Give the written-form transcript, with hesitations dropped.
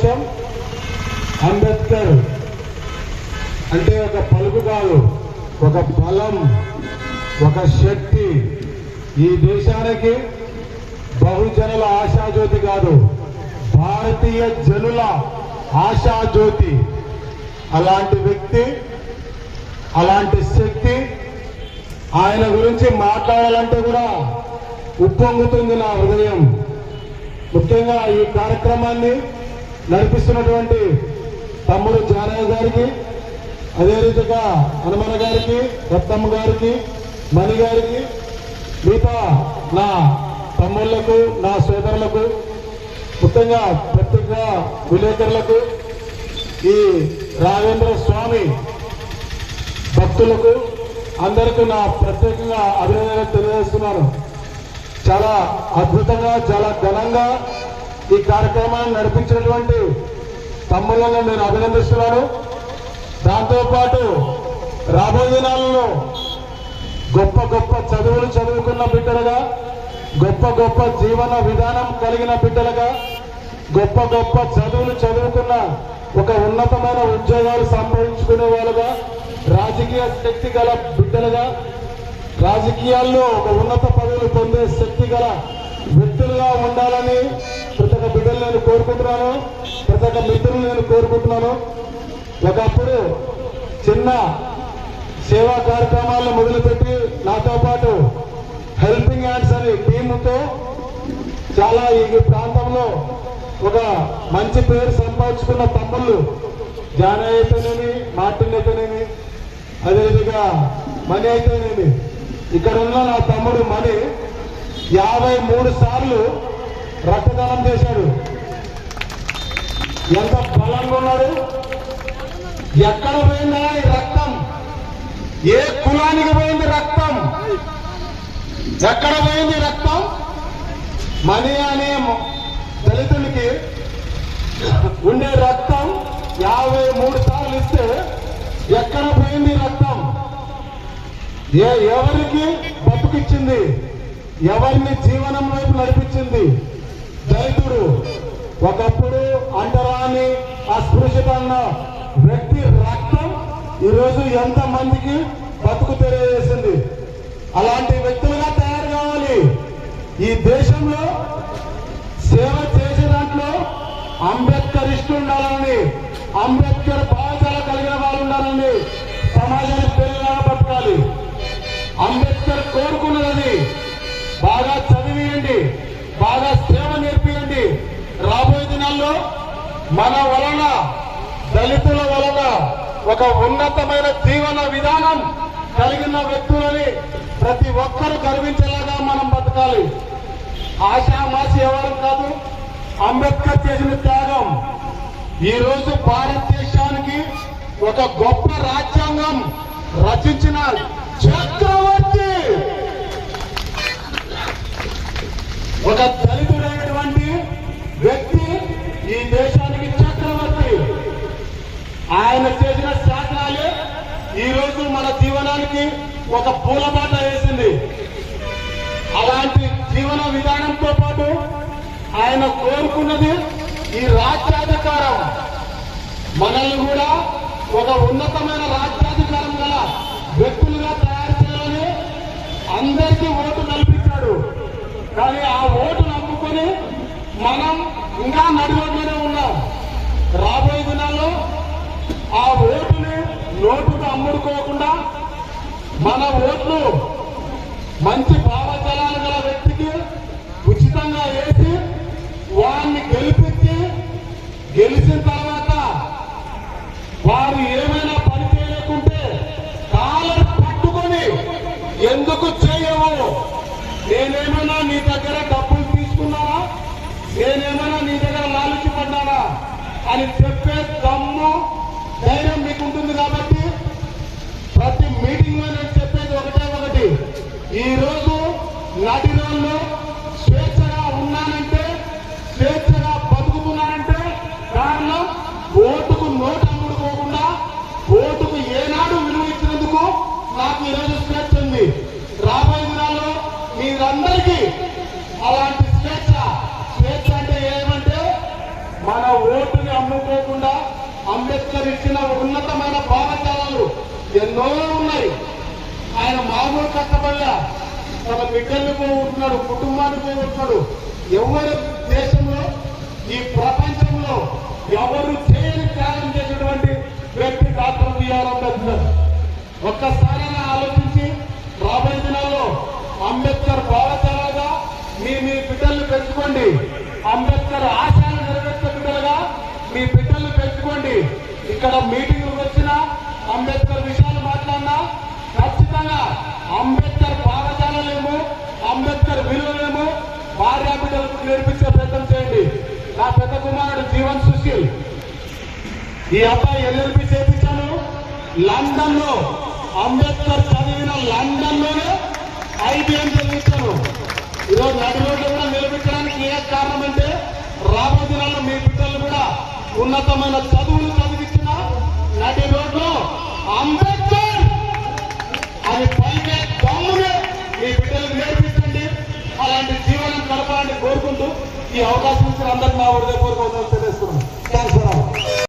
సంతోషం. అంబేద్కర్ అంటే ఒక పలుకు కాదు, ఒక బలం, ఒక శక్తి. ఈ దేశానికి బహుజనుల ఆశాజ్యోతి కాదు, భారతీయ జనుల ఆశాజ్యోతి. అలాంటి వ్యక్తి, అలాంటి శక్తి. ఆయన గురించి మాట్లాడాలంటే కూడా ఉప్పొంగుతుంది నా హృదయం. ముఖ్యంగా ఈ కార్యక్రమాన్ని నడిపిస్తున్నటువంటి తమ్ముడు జానయ్య గారికి, అదే రీతిగా హనుమన్న గారికి, రత్నమ్మ గారికి, మణి గారికి, మిగతా నా తమ్ముళ్లకు, నా సోదరులకు, ముఖ్యంగా పత్రికా విలేకరులకు, ఈ రాఘవేంద్ర స్వామి భక్తులకు అందరికీ నా ప్రత్యేకంగా అభినందనలు తెలియజేస్తున్నాను. చాలా అద్భుతంగా, చాలా ఘనంగా ఈ కార్యక్రమాన్ని నడిపించినటువంటి తమ్ముళ్లను నేను అభినందిస్తున్నాను. దాంతోపాటు రాబోయే దినాలలో గొప్ప గొప్ప చదువులు చదువుకున్న బిడ్డలుగా, గొప్ప గొప్ప జీవన విధానం కలిగిన బిడ్డలుగా, గొప్ప గొప్ప చదువులు చదువుకున్న ఒక ఉన్నతమైన ఉద్యోగాలు సంపాదించుకునే వాళ్ళుగా, రాజకీయ శక్తి గల బిడ్డలుగా, రాజకీయాల్లో ఒక ఉన్నత పదవులు పొందే శక్తి గల వ్యక్తులుగా ఉండాలని ప్రతి ఒక్క బిడ్డలు నేను కోరుకుంటున్నాను, ప్రతి ఒక్క మిత్రులు నేను కోరుకుంటున్నాను. ఒకప్పుడు చిన్న సేవా కార్యక్రమాలను మొదలుపెట్టి నాతో పాటు హెల్పింగ్ హ్యాండ్స్ అనే టీముతో చాలా ఈ ప్రాంతంలో ఒక మంచి పేరు సంపాదించుకున్న తమ్ముళ్ళు జానయ్య అయితేనేమి, మార్టిన్ అయితేనేమి, అదేవిధంగా మణి అయితేనేమి. ఇక్కడ ఉన్న నా తమ్ముడు మణి 53 సార్లు రక్తదానం చేశాడు. ఎంత బలంగా ఉన్నాడు! ఎక్కడ పోయిందా ఈ రక్తం? ఏ కులానికి పోయింది రక్తం? ఎక్కడ పోయింది రక్తం? మణి అనే దళితునికి ఉండే రక్తం 53 సార్లు ఇస్తే ఎక్కడ పోయింది రక్తం? ఎవరికి బతుకిచ్చింది? ఎవరిని జీవనం వైపు నడిపించింది? దళితుడు. ఒకప్పుడు అంటరాని అస్పృశ్యత అన్న వ్యక్తి రక్తం ఈరోజు ఎంతమందికి బతుకు తెలియజేసింది. అలాంటి వ్యక్తులుగా తయారు కావాలి. ఈ దేశంలో సేవ చేసే దాంట్లో అంబేద్కర్ ఇష్టం ఉండాలని, అంబేద్కర్ భావజాల కలిగిన వాళ్ళు ఉండాలని సమాజానికి పెళ్లిలాగా బతకాలి. అంబేద్కర్ కోరుకున్నదని బాగా చదివియండి, బాగా సేవ నేర్పియండి. రాబోయే దినాల్లో మన వలన, దళితుల వలన ఒక ఉన్నతమైన జీవన విధానం కలిగిన వ్యక్తులని ప్రతి ఒక్కరూ గర్వించేలాగా మనం బతకాలి. ఆశామాసి ఎవరు కాదు. అంబేద్కర్ చేసిన త్యాగం ఈ రోజు భారతదేశానికి ఒక గొప్ప రాజ్యాంగం రచించిన చక్రవర్తి, ఒక దళితుడైనటువంటి వ్యక్తి ఈ దేశానికి చక్రవర్తి. ఆయన చేసిన శాసనాలే ఈ రోజు మన జీవనానికి ఒక పూలబాట వేసింది. అలాంటి జీవన విధానంతో పాటు ఆయన కోరుకున్నది ఈ రాజ్యాధికారం. మనల్ని కూడా ఒక ఉన్నతమైన రాజ్యాధికారం గల వ్యక్తులుగా తయారు చేయాలని అందరికీ ఓటు కల్పించాడు. కానీ ఆ ఓటు నమ్ముకొని మనం ఇంకా నడిలోనే ఉన్నాం. రాబోయే దినాల్లో ఆ ఓటుని నోటుకు అమ్ముడుకోకుండా మన ఓట్లు మంచి భావజాలాలు గల వ్యక్తికి ఉచితంగా వేసి వారిని గెలిపించి, గెలిచిన తర్వాత వారు ఏమైనా పని చేయలేకుంటే కాళ్ళను పట్టుకొని ఎందుకు చేయవు, నేనేమైనా నీ దగ్గర డబ్బులు తీసుకున్నానా, నేనేమైనా నీ దగ్గర లాలుచి పడ్డానా అని చెప్పే దమ్ము, ధైర్యం మీకు ఉంటుంది. కాబట్టి ప్రతి మీటింగ్ లో నేను చెప్పేది ఒకటి, ఈ రోజు నడిలో స్వేచ్ఛగా ఉన్నానంటే, స్వేచ్ఛగా బతుకుతున్నానంటే కారణం ఓటుకు నోటు అమ్ముడుకోకుండా, ఓటుకు ఏనాడు విలువ ఇచ్చినందుకు నాకు ఈరోజు స్వేచ్ఛ ఉంది. రాబోయే దినాల్లో మీరందరికీ అలాంటి స్వేచ్ఛ అంటే ఏమంటే మన ఓటుని అమ్ముకోకుండా అంబేద్కర్ ఇచ్చిన ఉన్నతమైన భావజాలాలు ఎన్నో ఉన్నాయి. ఆయన మామూలు కష్టపడలే, తన బిడ్డల్ని పోగొట్టున్నాడు, కుటుంబాన్ని పోగొట్టున్నాడు. ఎవరు దేశంలో ఈ ప్రపంచంలో ఎవరు చేయని త్యాగం చేసినటువంటి వ్యక్తి డాక్టర్ బిఆర్ అంబేద్కర్. ఒక్కసారి ఆలోచించి రాబోయే దినాల్లో అంబేద్కర్ భావజాలాగా మీ బిడ్డల్ని పెంచుకోండి. అంబేద్కర్ ఆశయాలు నెరవేర్చే బిడ్డలుగా మీ బిడ్డల్ని పెంచుకోండి. ఇక్కడ మీటింగ్లకు వచ్చినా అంబేద్కర్ విషయాలు మాట్లాడినా ఖచ్చితంగా అంబేద్కర్ భావజాలలేమో అంబేద్కర్ విలువలేమో భార్యా బిడ్డలకు నేర్పించే ప్రయత్నం చేయండి. నా పెద్ద కుమారుడు జీవన్ సుశీల్, ఈ అబ్బాయి ఎల్ఎల్బి చేపించాను లండన్ లో. అంబేద్కర్ చదివిన లండన్ లోనే IBM చదివించాను. ఈరోజు నడి రోడ్లు కూడా నిలబెట్టడానికి ఏ కారణం అంటే రాబోయే దినాల్లో మీ బిడ్డలు కూడా ఉన్నతమైన చదువులు చదివించిన నడి రోడ్లో అంబేద్కర్ అది పలికే దమ్మునే మీ బిడ్డలకు నేర్పించండి. అలాంటి జీవనం గడపాలని కోరుకుంటూ ఈ అవకాశం ఇచ్చిన అందరికీ నా హృదయపూర్వకంగా తెలియజేస్తున్నాను. Thanks for all.